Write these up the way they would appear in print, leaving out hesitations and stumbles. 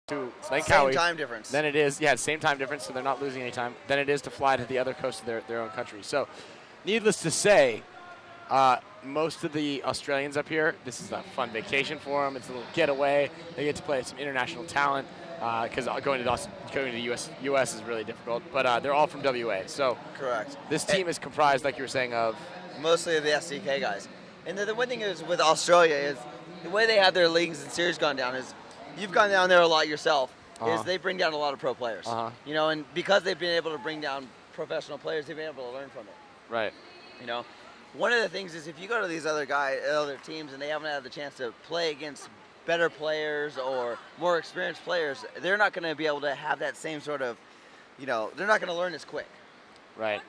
to Same time difference. than it is, yeah, same time difference, so they're not losing any time, than it is to fly to the other coast of their own country. So, needless to say, most of the Australians up here, this is a fun vacation for them. It's a little getaway. They get to play some international talent because going to the U.S. is really difficult. But they're all from WA. So correct. This team is comprised, like you were saying, of mostly of the SDK guys. And the one thing is with Australia is the way they have their leagues and series gone down is you've gone down there a lot yourself. Is they bring down a lot of pro players. You know, and because they've been able to bring down professional players, they've been able to learn from it. Right. You know. One of the things is if you go to these other teams and they haven't had the chance to play against better players or more experienced players, they're not going to be able to have that same sort of, you know, they're not going to learn as quick. Right.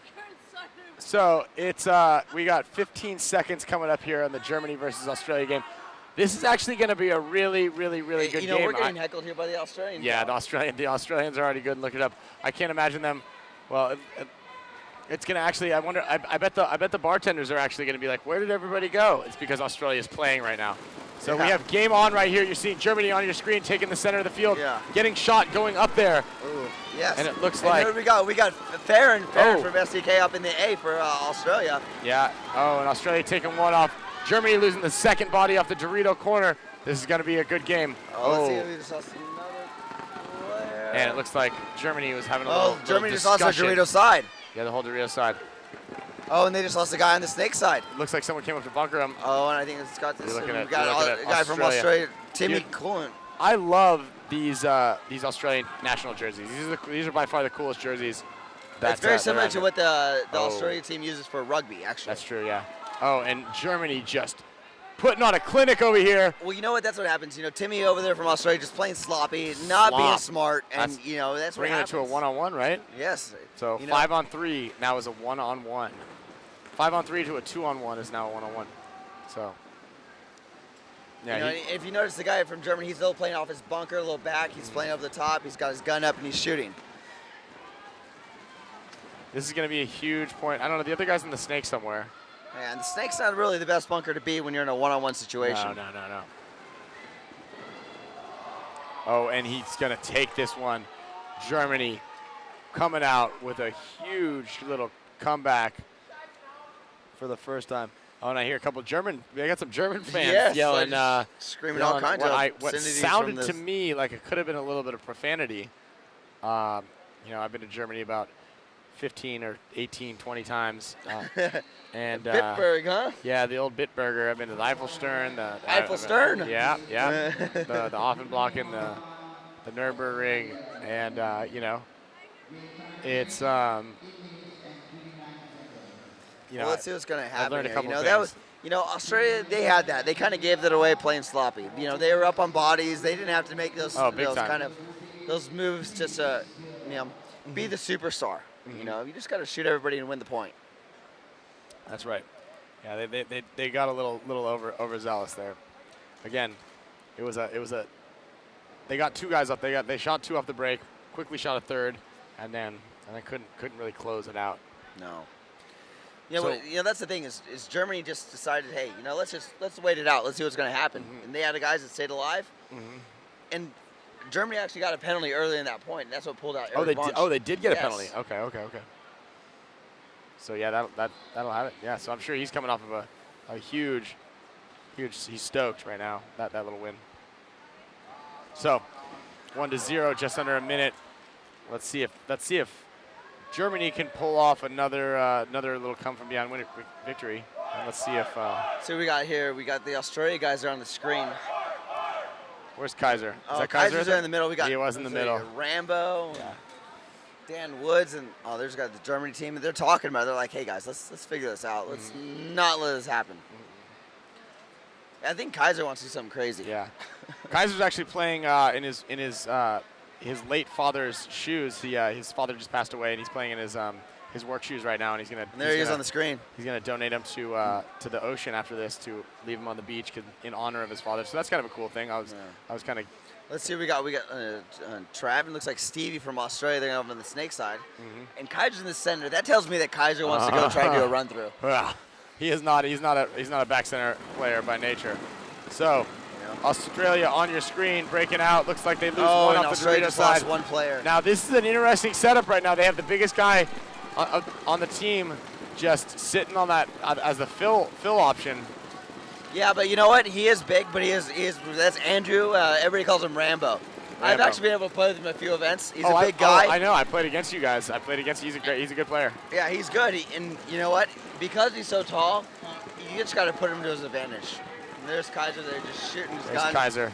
So it's we got 15 seconds coming up here on the Germany versus Australia game. This is actually going to be a really, really, really good game. You know, we're getting heckled here by the Australians. Yeah, the Australians are already good. Look it up. I can't imagine them. Well. It's gonna actually. I wonder. I bet the bartenders are actually gonna be like, "Where did everybody go?" It's because Australia is playing right now. So we have game on right here. You're seeing Germany on your screen, taking the center of the field, getting shot, going up there. Ooh, yes. And it looks like we got Farron from SDK up in the A for Australia. Yeah. Oh, and Australia taking one off. Germany losing the second body off the Dorito corner. This is gonna be a good game. Let's see if we just lost another player. And it looks like Germany was having a little Germany discussion. just lost the Dorito side. Yeah, the whole Dorito side. Oh, and they just lost the guy on the snake side. Looks like someone came up to bunker him. Oh, and I think it's got this. We got a guy from Australia, Timmy Coolant. I love these Australian national jerseys. These are by far the coolest jerseys. It's very similar to what the Australian team uses for rugby, actually. That's true, yeah. Oh, and Germany just putting on a clinic over here. Well, you know what? That's what happens. You know, Timmy over there from Australia just playing sloppy, not being smart, and you know that's what happens. Bringing it to a one-on-one, right? Yes. So 5-on-3 now is a one-on-one. 5-on-3 to a 2-on-1 is now a one-on-one. So. Yeah. You know, if you notice the guy from Germany, he's still playing off his bunker, a little back. He's playing over the top. He's got his gun up and he's shooting. This is going to be a huge point. I don't know. The other guy's in the snake somewhere. And the snake's not really the best bunker to be when you're in a one-on-one situation. No. Oh, and he's going to take this one. Germany coming out with a huge little comeback for the first time. Oh, and I hear a couple German. I got some German fans yelling, screaming all kinds of what sounded to me like it could have been a little bit of profanity. You know, I've been to Germany about 15 or 18, 20 times. And Bitburg, huh? Yeah, the old Bitburger. I've been to the Eiffelstern. Eiffelstern? Yeah. the Offenblocken, the Nürburgring, and you know, it's you know, well, let's see what's going to happen. I've learned a couple things. That was, you know, Australia. They had that. They kind of gave that away playing sloppy. You know, they were up on bodies. They didn't have to make those those moves just to, you know, be the superstar. You know, you just got to shoot everybody and win the point. That's right. Yeah, they got a little overzealous there. Again, it was a. They got two guys up. They shot two off the break. Quickly shot a third, and then couldn't really close it out. No. You know, that's the thing is Germany just decided, hey, you know, let's wait it out. Let's see what's going to happen. And they had the guys that stayed alive. And Germany actually got a penalty early in that point, and that's what pulled out Eric Bunch. They did get a penalty. Okay. So yeah, that'll have it. Yeah, so I'm sure he's coming off of a huge. He's stoked right now. That little win. So 1-0, just under a minute. Let's see if Germany can pull off another little come from behind victory. And let's see if. So we got here. We got the Australia guys are on the screen. Where's Kaiser? Is that Kaiser's there in the middle. We got. He was in the middle. Rambo. Yeah. Dan Woods and there's got the Germany team. They're talking about it. They're like, hey guys, let's figure this out. Let's not let this happen. I think Kaiser wants to do something crazy. Yeah. Kaiser's actually playing in his late father's shoes. His father just passed away, and he's playing in his work shoes right now. And he's gonna. And there he is on the screen. He's gonna donate them to the ocean after this to leave him on the beach in honor of his father. So that's kind of a cool thing. I was kind of. Let's see what we got. We got Travin. Looks like Stevie from Australia. They're over on the snake side. And Kaiser's in the center. That tells me that Kaiser wants to go try and do a run through. Well, he is not. He's not a back center player by nature. So Australia on your screen, breaking out. Looks like they lose Oh, one and off the Australia Dorito just side. lost one player. Now this is an interesting setup right now. They have the biggest guy on the team just sitting on that as the fill option. Yeah, but you know what? He is big, but he is that's Andrew. Everybody calls him Rambo. I've actually been able to play with him at a few events. He's a big guy. I know. I played against you guys. I played against you. He's a good player. Yeah, he's good. And you know what? Because he's so tall, you just got to put him to his advantage. And there's Kaiser there just shooting his gun. There's Kaiser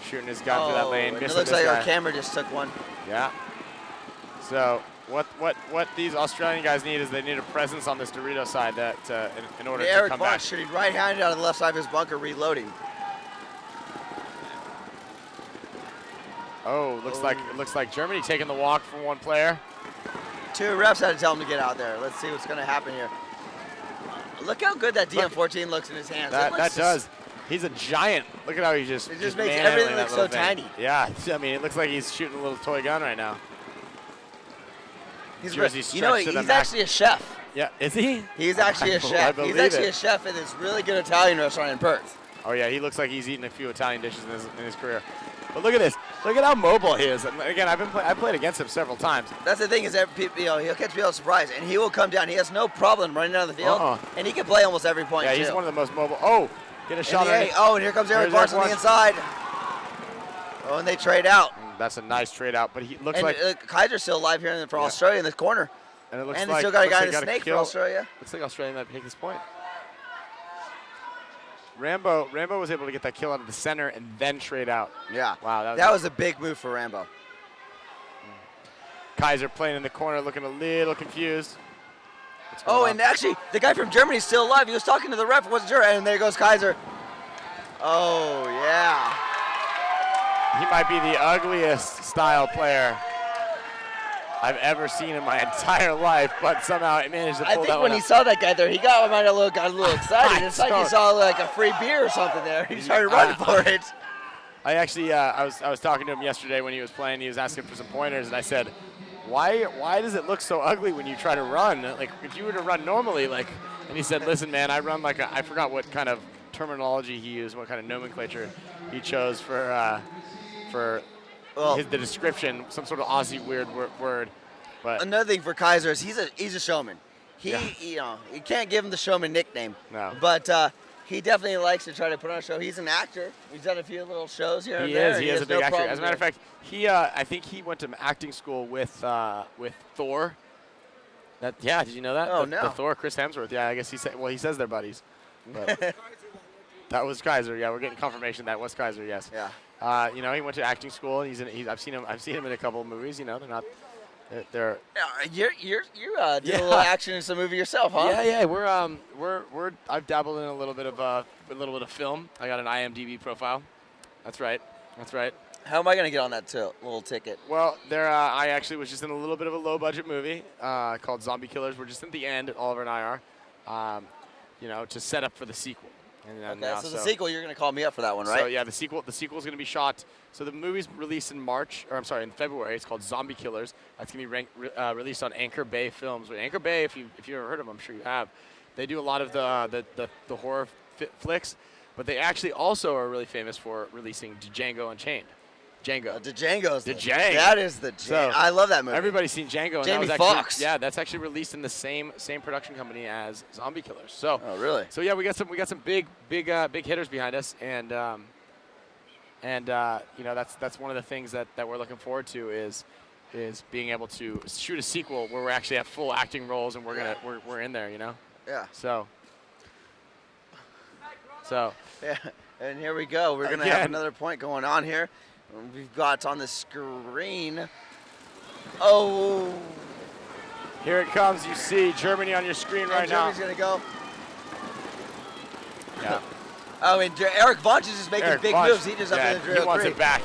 shooting his gun through that lane. It looks like our camera just took one. Yeah. So what these Australian guys need is they need a presence on this Dorito side that in order to Eric come Vaughn back. shooting right-handed out of the left side of his bunker, reloading. Oh, looks like Germany taking the walk for one player. 2 refs had to tell him to get out there. Let's see what's going to happen here. Look how good that DM14 looks in his hands. That does. He's a giant. Look at how he just. It just makes everything look so tiny. Yeah, I mean, it looks like he's shooting a little toy gun right now. You know, he's actually a chef. Yeah, is he? He's actually a chef. He's actually a chef in this really good Italian restaurant in Perth. Oh yeah, he looks like he's eaten a few Italian dishes in his career. But look at this. Look at how mobile he is. And again, I played against him several times. That's the thing is that he'll catch people surprised, and he will come down. He has no problem running down the field, and he can play almost every point. Yeah, he's one of the most mobile. Oh, get a shot on it. Oh, and here comes Eric Vaughn on the inside. Oh, and they trade out. That's a nice trade out, but he looks like Kaiser's still alive here for Australia in the corner. And it looks and like they still got a guy in the snake for Australia. Looks like Australia might take this point. Rambo was able to get that kill out of the center and then trade out. Yeah. Wow, that was a big move for Rambo. Kaiser playing in the corner, looking a little confused. Oh, and actually, the guy from Germany is still alive. He was talking to the ref, wasn't sure, and there goes Kaiser. Oh, yeah. He might be the ugliest style player I've ever seen in my entire life, but somehow it managed to pull that one I think when he saw that guy there, he got a little excited. It's like he saw like a free beer or something there. He started running for it. I actually, I was talking to him yesterday when he was playing. He was asking for some pointers, and I said, why does it look so ugly when you try to run? Like if you were to run normally, like, and he said, listen, man, I run like I forgot what kind of terminology he used, what kind of nomenclature he chose for the description, some sort of Aussie weird word. But another thing for Kaiser is he's a showman. You can't give him the showman nickname. No. But he definitely likes to try to put on a show. He's an actor. He's done a few little shows here and there. He is a big actor. As a matter of fact, I think he went to acting school with Thor. Did you know that? Oh, no. The Thor, Chris Hemsworth. Yeah, I guess he says they're buddies. But that was Kaiser. Yeah, we're getting confirmation that was Kaiser. Yes. Yeah. He went to acting school, and I've seen him in a couple of movies. They're not. They're. You did a little action in some movie yourself, huh? Yeah. I've dabbled in a little bit of film. I got an IMDb profile. That's right. How am I gonna get on that little ticket? Well, I actually was just in a little bit of a low budget movie called Zombie Killers. We're just at the end. Oliver and I are, to set up for the sequel. And okay, so the sequel, you're going to call me up for that one, right? So, yeah, the sequel is going to be shot. So the movie's released in in February. It's called Zombie Killers. That's going to be released on Anchor Bay Films. Anchor Bay, if you've ever heard of them, I'm sure you have. They do a lot of the horror flicks, but they actually also are really famous for releasing Django Unchained. Django's the Django. That is the Django. So I love that movie. Everybody's seen Django. Jamie Foxx. Yeah, that's actually released in the same production company as Zombie Killers. So. Oh, really? So yeah, we got some big hitters behind us, and that's one of the things that we're looking forward to is being able to shoot a sequel where we actually have full acting roles and we're in there, Yeah. So. Yeah, and here we go. We're gonna have another point going on here. We've got on the screen. Oh. Here it comes. You see Germany on your screen right now. Germany's going to go. Yeah. Oh, and Eric Vaughn is just making big moves. He just up in the drill.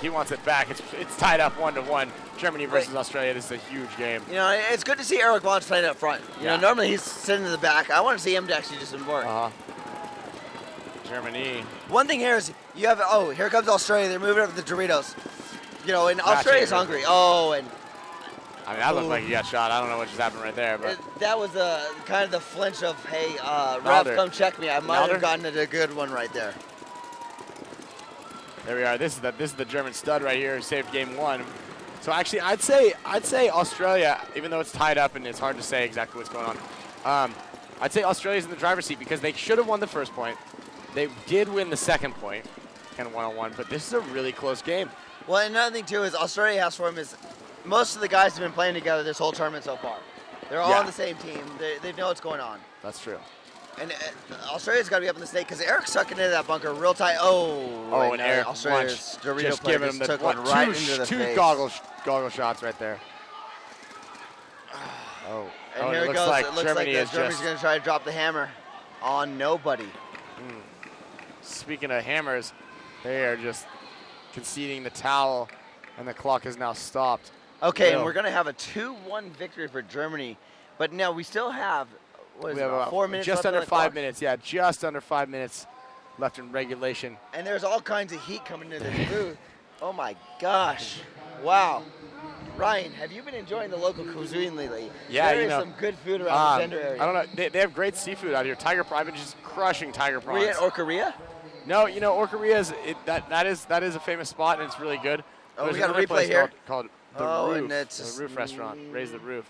He wants it back. It's tied up 1-1. Germany versus Australia. This is a huge game. It's good to see Eric Vaughn playing up front. Normally he's sitting in the back. I want to see him to actually just work. Germany. One thing here is you have, here comes Australia. They're moving up the Doritos. And Australia's hungry. Oh, and. I mean, that looked like he got shot. I don't know what just happened right there. But that was kind of the flinch of, hey, ref, come check me. I might have gotten it a good one right there. There we are. This is the German stud right here who saved game 1. So actually, I'd say Australia, even though it's tied up and it's hard to say exactly what's going on. I'd say Australia's in the driver's seat because they should have won the first point. They did win the second point, kind of one-on-one, but this is a really close game. Well, another thing too is Australia has for them is most of the guys have been playing together this whole tournament so far. They're all on the same team. They know what's going on. That's true. And Australia's got to be up in the snake because Eric's sucking into that bunker real tight. And Eric Australia's Dorito just player giving him took the one right into the two face. goggle shots right there. And here it looks goes. like It looks Germany like is Germany's just going to try to drop the hammer on nobody. Speaking of hammers, they are just conceding the towel, and the clock is now stopped. Okay, and we're going to have a 2-1 victory for Germany. But now we still have, what is it, about 4 minutes just left under on the 5 clock? minutes. Yeah, just under 5 minutes left in regulation. And there's all kinds of heat coming into this booth. Oh my gosh. Wow. Ryan, have you been enjoying the local cuisine lately? Yeah, there is some good food around the Zender area. I don't know. They have great seafood out here. Tiger prawns. I've been just crushing tiger prawns. Were you at Orcaria? No, Orcaria is that is a famous spot and it's really good. Oh, There's we got a another replay place here. called the Oh, Roof. and it's The Roof restaurant. Raise the Roof.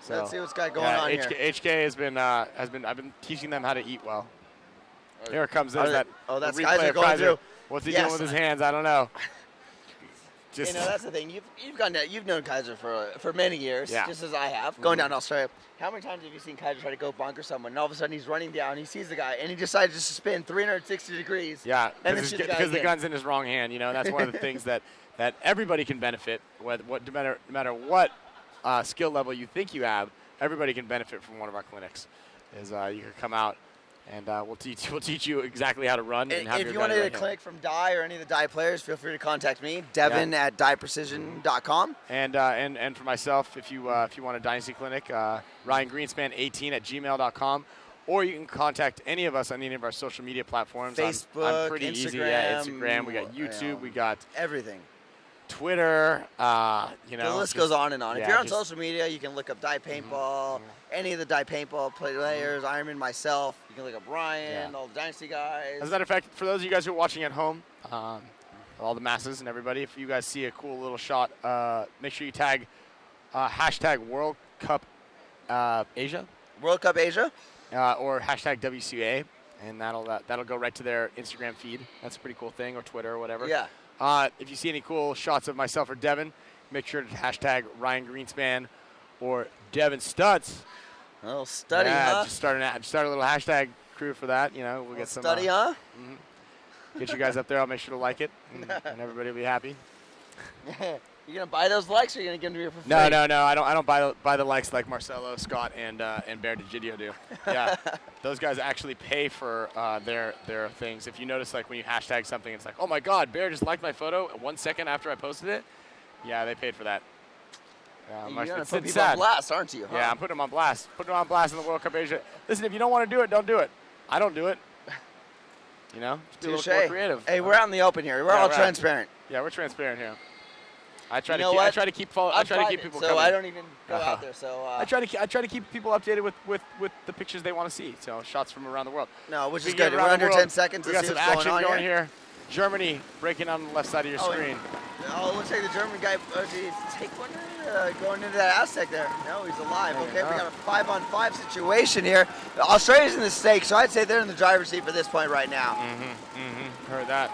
So, let's see what's got going on here. HK has been I've been teaching them how to eat well. Here it comes. There's that. That's the Kaiser replay of going Kaiser. through. What's he doing with his hands? I don't know. Just, that's the thing. You've known Kaiser for many years, just as I have, going down to Australia. How many times have you seen Kaiser try to go bunker someone, and all of a sudden he's running down, he sees the guy, and he decides just to spin 360 degrees? Yeah, because the gun's in his wrong hand. That's one of the things that everybody can benefit. No matter what skill level you think you have, everybody can benefit from one of our clinics. You can come out. And we'll teach you exactly how to run. And have if you want to get a clinic from Dye or any of the Dye players, feel free to contact me, Devin at dyeprecision.com. And for myself, if you want a Dynasty clinic, Ryan Greenspan18 at gmail.com. Or you can contact any of us on any of our social media platforms. Facebook, I'm pretty Instagram. easy. Yeah, Instagram. We got YouTube. We got everything. Twitter, The list goes on and on. Yeah, if you're on social media, you can look up Dye Paintball, any of the Dye Paintball players, Ironman, myself. You can look up Ryan, all the Dynasty guys. As a matter of fact, for those of you guys who are watching at home, all the masses and everybody, if you guys see a cool little shot, make sure you tag hashtag World Cup Asia. World Cup Asia? Or hashtag WCA, and that'll go right to their Instagram feed. That's a pretty cool thing, or Twitter or whatever. Yeah. If you see any cool shots of myself or Devin, make sure to hashtag Ryan Greenspan or Devin Stutz. Oh, Studdy, huh? Just start a little hashtag crew for that. We'll get some. Studdy, huh? Get you guys up there. I'll make sure to like it, and everybody will be happy. You gonna buy those likes, or you gonna give them to me for free? No. I don't buy the likes like Marcelo, Scott, and Bear DeGidio do. Yeah, those guys actually pay for their things. If you notice, like when you hashtag something, it's like, oh my God, Bear just liked my photo 1 second after I posted it. Yeah, they paid for that. You're gonna put people on blast, aren't you? Huh? Yeah, I'm putting them on blast. Putting them on blast in the World Cup Asia. Listen, if you don't want to do it, don't do it. I don't do it. Just be a little more creative. Hey, we're out in the open here. We're all transparent. Yeah, we're transparent here. I try to keep people so coming. I don't even go out there. So I try to keep people updated with the pictures they want to see. So shots from around the world. No, which is good. We're under 10 seconds. We got some action going here. Germany breaking on the left side of your screen. Oh, looks like the German guy did he take one going into that Aztec there. No, he's alive. Okay, we got a 5-on-5 situation here. Australia's in the stake, so I'd say they're in the driver's seat for this point right now. Heard that.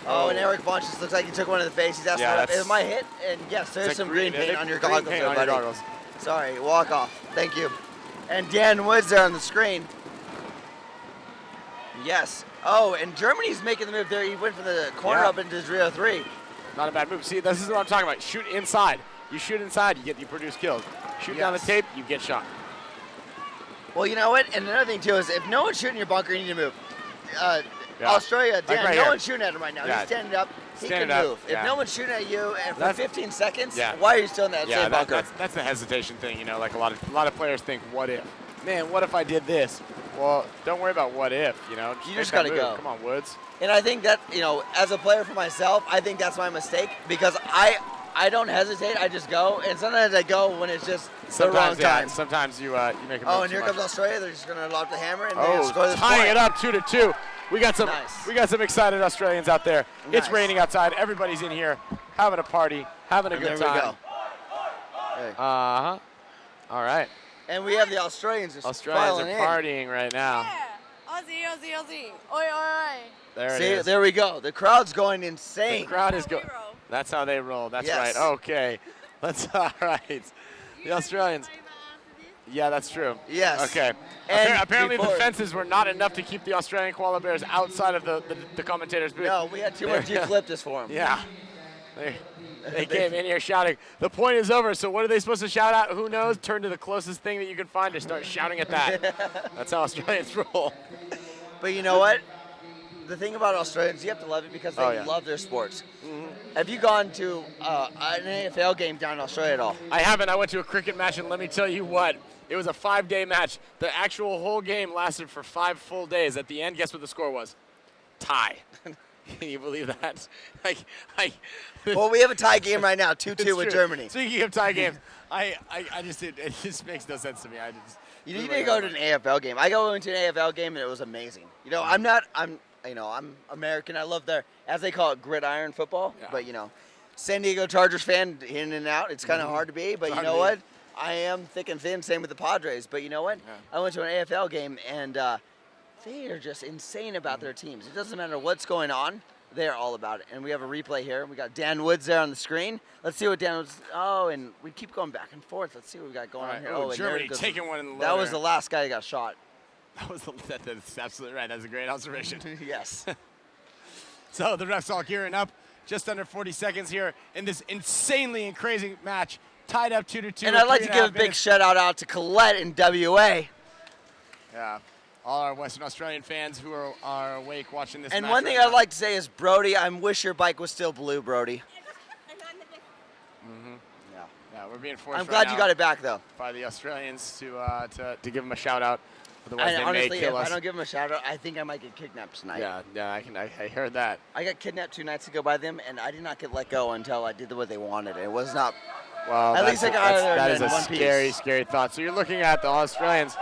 Oh, and Eric Bunch just looks like he took one in the face. He's asking, "Is my hit?" And yes, there's some green paint on your goggles there, buddy. Sorry, walk off. Thank you. And Dan Woods there on the screen. Yes. Oh, and Germany's making the move there. He went from the corner up into 303. Not a bad move. See, this is what I'm talking about. Shoot inside. You shoot inside, you produce kills. Shoot down the tape, you get shot. Well, you know what? And another thing too is if no one's shooting your bunker, you need to move. Australia, Dan, like no one's shooting at him right now. He's standing up. He can move. If no one's shooting at you and for 15 seconds, why are you still in that same bunker? That's the hesitation thing. Like a lot of players think, what if? Man, what if I did this? Well, don't worry about what if. You just got to go. Come on, Woods. And I think that as a player for myself, I think that's my mistake because I don't hesitate. I just go, and sometimes I go when it's just the wrong time. Sometimes you make a move. Oh, and here comes Australia. They're just going to lob the hammer and they're going to score this tying point. it up 2-2. We got some excited Australians out there. Nice. It's raining outside. Everybody's in here having a party, having a good time. There we go. Hey. Uh-huh. All right. And we have the Australians just filing in. Partying right now. Yeah. Aussie, Aussie, Aussie. Oi, oi, oi. There it is. There we go. The crowd's going insane. The crowd is going. That's how they roll. That's right. Okay. All right. The Australians. Yeah, that's true. Yes. Okay. Apparently the fences were not enough to keep the Australian koala bears outside of the commentators' booth. No, we had too much eucalyptus for them. Yeah. They came in here shouting, the point is over, so what are they supposed to shout out? Who knows? Turn to the closest thing that you can find to start shouting at that. That's how Australians roll. But you know what? The thing about Australians, you have to love it because they love their sports. Mm-hmm. Have you gone to an AFL game down in Australia at all? I haven't. I went to a cricket match, and let me tell you what. It was a 5-day match. The actual whole game lasted for 5 full days. At the end, guess what the score was? Tie. Can you believe that? Well, we have a tie game right now, 2-2 with Germany. Speaking of tie games, it just makes no sense to me. You need to go to an AFL game. I go into an AFL game and it was amazing. You know, I'm American. I love their, as they call it, gridiron football. Yeah. But San Diego Chargers fan in and out. It's kind of hard to be. But you know what? I am thick and thin. Same with the Padres. But you know what? Yeah. I went to an AFL game and they are just insane about their teams. It doesn't matter what's going on. They're all about it. And we have a replay here. We got Dan Woods there on the screen. Let's see what Dan Woods. Oh, and we keep going back and forth. Let's see what we got going on here. Oh, Germany taking one in the low. That was the last guy who got shot. That's absolutely right. That's a great observation. Yes. So the refs all gearing up. Just under 40 seconds here in this insanely and crazy match. Tied up 2-2. And I'd like to give a big shout out to Colette in WA. Yeah. All our Western Australian fans who are awake watching this match. And one thing I'd like to say is, Brody, I wish your bike was still blue, Brody. Mm-hmm. Yeah, we're being forced. I'm glad you got it back, though. By the Australians to give them a shout out. Otherwise, they honestly, may kill us. If I don't give them a shout out, I think I might get kidnapped tonight. Yeah, I heard that. I got kidnapped 2 nights ago by them, and I did not get let go until I did what they wanted. It was not. Well, at least I got out of there. That is a scary thought. So you're looking at the Australians.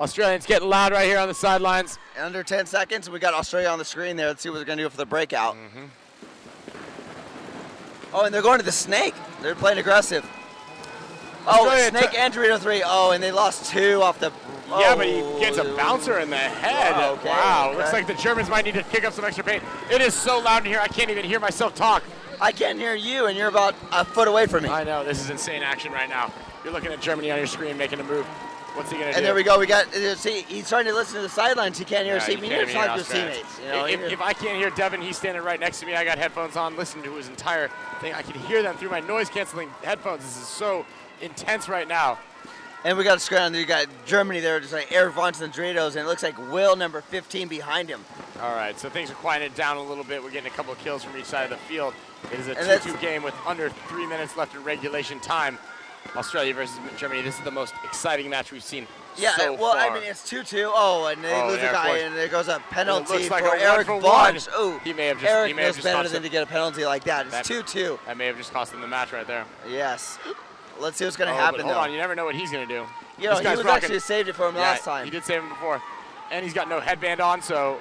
Australians getting loud right here on the sidelines. Under 10 seconds, we got Australia on the screen there. Let's see what they're going to do for the breakout. Mm-hmm. Oh, and they're going to the snake. They're playing aggressive. Oh, snake and Dorito 3. Oh, and they lost 2 off the... Oh. Yeah, but he gets a bouncer in the head. Oh, okay, wow, looks like the Germans might need to kick up some extra paint. It is so loud in here, I can't even hear myself talk. I can't hear you, and you're about a foot away from me. I know, this is insane action right now. You're looking at Germany on your screen making a move. What's he going to do? And there we go. We got, see, he's trying to listen to the sidelines. He can't hear his teammates. He can't his teammates. You know? If I can't hear Devin, he's standing right next to me. I got headphones on, listening to his entire thing. I can hear them through my noise-canceling headphones. This is so intense right now. And we got a screen. You got Germany there, just like Eric Vonson and Doritos, and it looks like Will, number 15, behind him. All right, so things are quieting down a little bit. We're getting a couple of kills from each side of the field. It is a 2-2 game with under 3 minutes left in regulation time. Australia versus Germany. This is the most exciting match we've seen so well, far. I mean, it's 2-2. Oh, and they lose a guy, and there goes a penalty like for Eric Vaughn. Oh, he may have just, Eric knows better than to get a penalty like that. It's 2-2. That may have just cost him the match right there. Yes. Let's see what's going to happen, hold on. You never know what he's going to do. You know, he was actually saved it for him last time. He did save him before. And he's got no headband on, so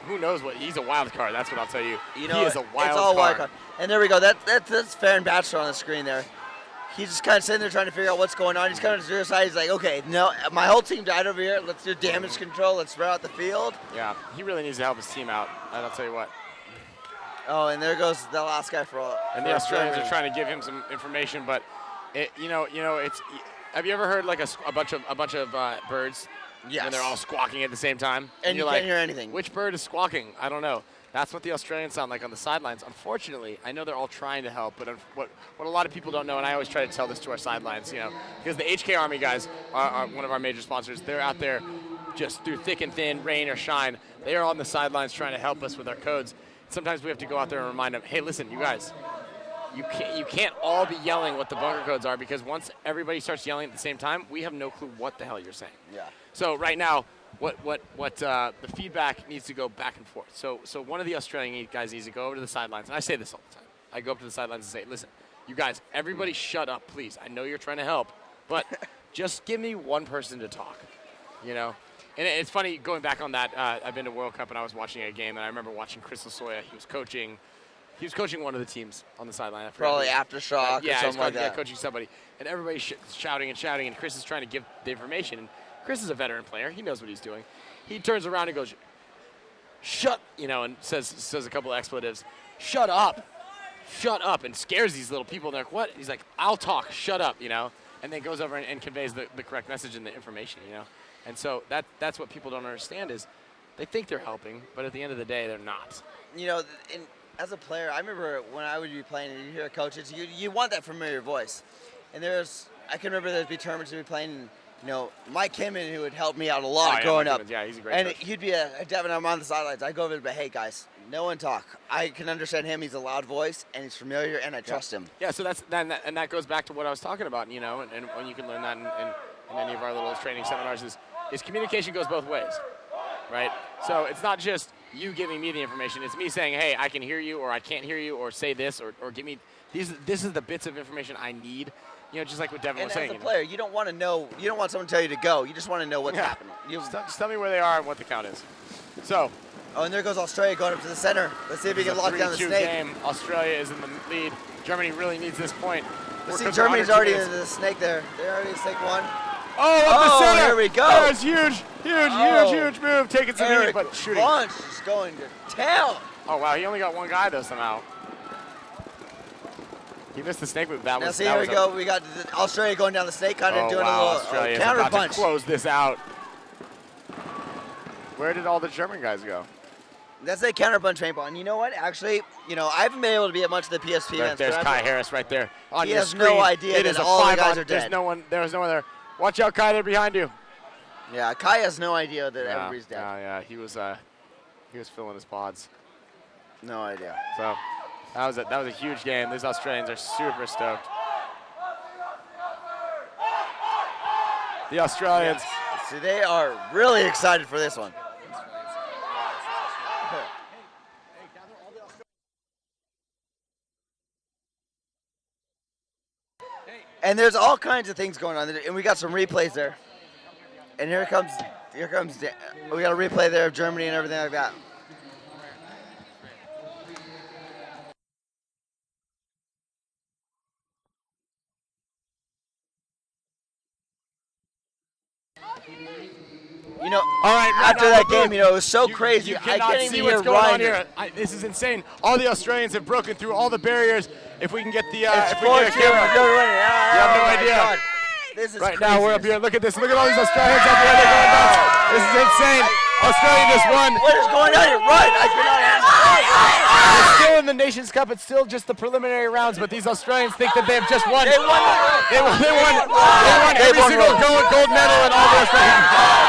who knows what. He's a wild card. That's what I'll tell you. He is a wild card. And there we go. That's Farron Bachelor on the screen there. He's just kind of sitting there trying to figure out what's going on. He's coming to the side. He's like, okay, no, my whole team died over here. Let's do damage control. Let's spread out the field. Yeah, he really needs to help his team out. I'll tell you what. Oh, and there goes the last guy for all. And the Australians are trying to give him some information, but it's. Have you ever heard like a bunch of birds? Yes. And they're all squawking at the same time. And you can't hear anything. Which bird is squawking? I don't know. That's what the Australians sound like on the sidelines. Unfortunately, I know they're all trying to help, but what a lot of people don't know, and I always try to tell this to our sidelines, because the HK Army guys are one of our major sponsors. They're out there just through thick and thin, rain or shine. They are on the sidelines trying to help us with our codes. Sometimes we have to go out there and remind them, hey, listen, you guys, you can't all be yelling what the bunker codes are, because once everybody starts yelling at the same time, we have no clue what the hell you're saying. Yeah. So right now, the feedback needs to go back and forth. So one of the Australian guys needs to go over to the sidelines, and I say this all the time. I go up to the sidelines and say, listen, you guys, everybody shut up, please. I know you're trying to help, but just give me one person to talk, And it's funny, going back on that, I've been to World Cup and I was watching a game, and I remember watching Chris Lasoya. He was coaching one of the teams on the sideline. Probably Aftershock or something like that. Yeah, coaching somebody. And everybody's shouting and shouting, and Chris is trying to give the information. And Chris is a veteran player. He knows what he's doing. He turns around and goes, shut, and says a couple of expletives. Shut up, and scares these little people. And they're like, what? He's like, I'll talk, shut up, and then goes over and conveys the correct message and the information, And so that's what people don't understand is they think they're helping, but at the end of the day, they're not. As a player, I remember when I would be playing and you hear coaches, you want that familiar voice. And I can remember there'd be tournaments we'd be playing, Mike Kimmin, who would help me out a lot growing up. Yeah, he's a great And coach. he'd be Devin, I'm on the sidelines. I go over and be, hey guys, no one talk. I can understand him. He's a loud voice and he's familiar and I trust him. Yeah, so that goes back to what I was talking about, and when you can learn that in any of our little training seminars is communication goes both ways, right? So it's not just you giving me the information. It's me saying, hey, I can hear you, or I can't hear you, or say this, or give me these. This is the bits of information I need. Just like what Devin was saying. And as a player, you don't want to know. You don't want someone to tell you to go. You just want to know what's happening. Just tell me where they are and what the count is. So. Oh, and there goes Australia going up to the center. Let's see if he can lock down the snake. Game. Australia is in the lead. Germany really needs this point. Let's see, Germany's already in the snake there. They're already in snake one. Oh, up the center. Here we go. That was huge move. Taking some heat, but shooting. Bunch is going to town. Oh, wow. He only got one guy, though, somehow. He missed the snake move. Here we go. We got Australia going down the snake, kind of doing a little counter punch. To close this out. Where did all the German guys go? That's a counter punch paintball. And you know what? Actually, I haven't been able to be at much of the PSP events. There's Kai Harris right there on your screen. He has no idea that all the guys are dead. There's no one there. Watch out, Kai, they're behind you. Yeah, Kai has no idea that everybody's dead. Yeah, he was filling his pods. No idea. So that was a huge game. These Australians are super stoked. The Australians. Yes. See, they are really excited for this one. And there's all kinds of things going on there, and we got some replays there. And here comes, we got a replay there of Germany and everything like that. All right, after that game, it was so crazy. I can't see what's going on here. This is insane. All the Australians have broken through all the barriers. If we can get the, if we get a camera, you have no idea. This is right now, we're up here. Look at this. Look at all these Australians up here. They're going nuts. This is insane. Australia just won. What is going on here? Right, I cannot answer. It's still in the Nations Cup. It's still just the preliminary rounds, but these Australians think that they've just won. They won. They won every single gold medal and all the Australians.